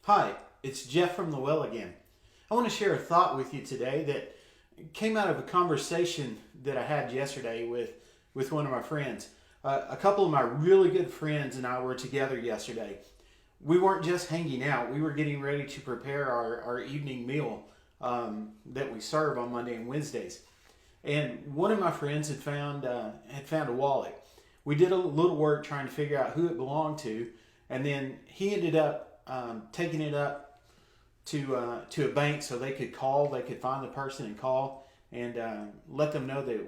Hi, it's Jeff from the Well again. I want to share a thought with you today that came out of a conversation that I had yesterday with one of my friends. A couple of my really good friends and I were together yesterday. We weren't just hanging out, we were getting ready to prepare our evening meal that we serve on Monday and Wednesdays. And one of my friends had found a wallet. We did a little work trying to figure out who it belonged to, and then he ended up taking it up to a bank so they could find the person and call and let them know that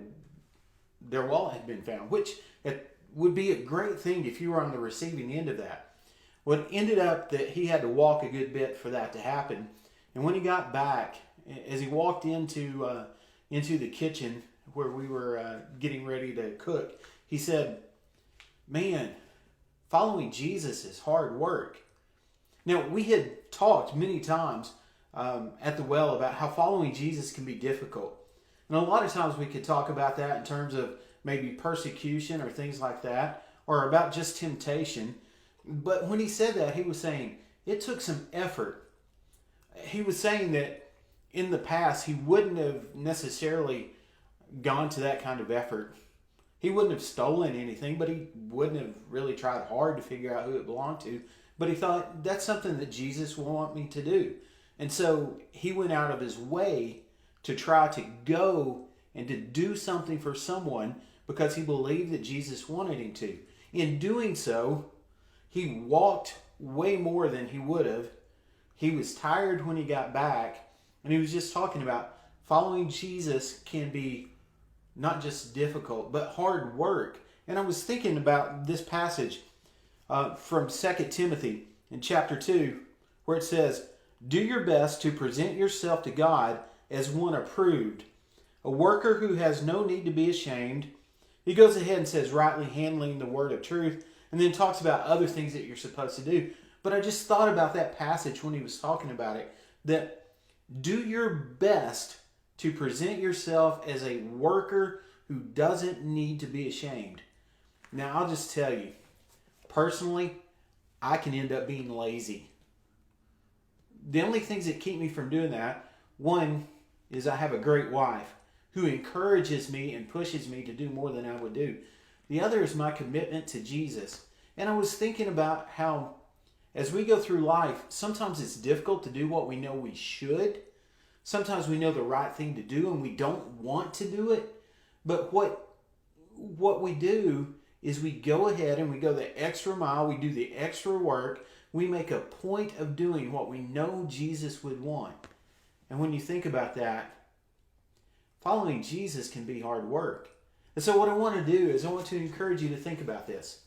their wallet had been found, which it would be a great thing if you were on the receiving end of that. Well, it ended up that he had to walk a good bit for that to happen, and when he got back, as he walked into the kitchen where we were getting ready to cook, he said, "Man, following Jesus is hard work." Now, we had talked many times at the well about how following Jesus can be difficult. And a lot of times we could talk about that in terms of maybe persecution or things like that, or about just temptation. But when he said that, he was saying it took some effort. He was saying that in the past, he wouldn't have necessarily gone to that kind of effort. He wouldn't have stolen anything, but he wouldn't have really tried hard to figure out who it belonged to. But he thought, that's something that Jesus will want me to do. And so he went out of his way to try to go and to do something for someone because he believed that Jesus wanted him to. In doing so, he walked way more than he would have. He was tired when he got back. And he was just talking about following Jesus can be not just difficult, but hard work. And I was thinking about this passage from 2 Timothy in chapter 2, where it says, "Do your best to present yourself to God as one approved, a worker who has no need to be ashamed." He goes ahead and says, rightly handling the word of truth, and then talks about other things that you're supposed to do. But I just thought about that passage when he was talking about it, that do your best to present yourself as a worker who doesn't need to be ashamed. Now, I'll just tell you, personally, I can end up being lazy. The only things that keep me from doing that, one is I have a great wife who encourages me and pushes me to do more than I would do. The other is my commitment to Jesus. And I was thinking about how as we go through life, sometimes it's difficult to do what we know we should. Sometimes we know the right thing to do and we don't want to do it. But what we do is we go ahead and we go the extra mile, we do the extra work, we make a point of doing what we know Jesus would want. And when you think about that, following Jesus can be hard work. And so what I want to do is I want to encourage you to think about this.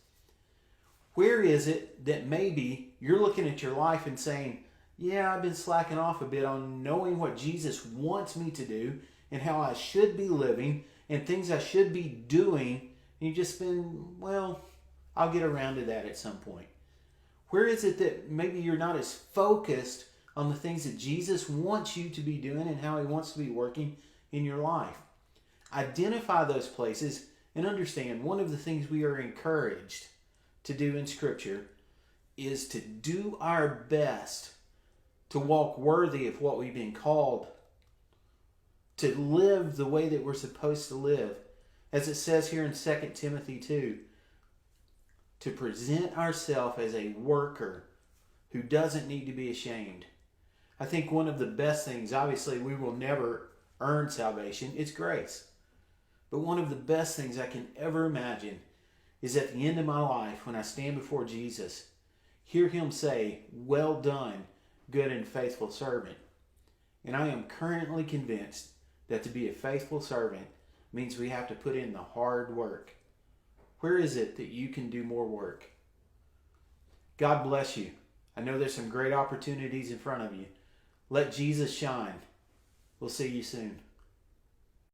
Where is it that maybe you're looking at your life and saying, yeah, I've been slacking off a bit on knowing what Jesus wants me to do and how I should be living and things I should be doing. And you've just been, well, I'll get around to that at some point. Where is it that maybe you're not as focused on the things that Jesus wants you to be doing and how he wants to be working in your life? Identify those places and understand one of the things we are encouraged to do in Scripture is to do our best to walk worthy of what we've been called, to live the way that we're supposed to live. As it says here in 2 Timothy 2, to present ourselves as a worker who doesn't need to be ashamed. I think one of the best things, obviously we will never earn salvation, it's grace. But one of the best things I can ever imagine is at the end of my life, when I stand before Jesus, hear him say, "Well done, good and faithful servant." And I am currently convinced that to be a faithful servant means we have to put in the hard work. Where is it that you can do more work? God bless you. I know there's some great opportunities in front of you. Let Jesus shine. We'll see you soon.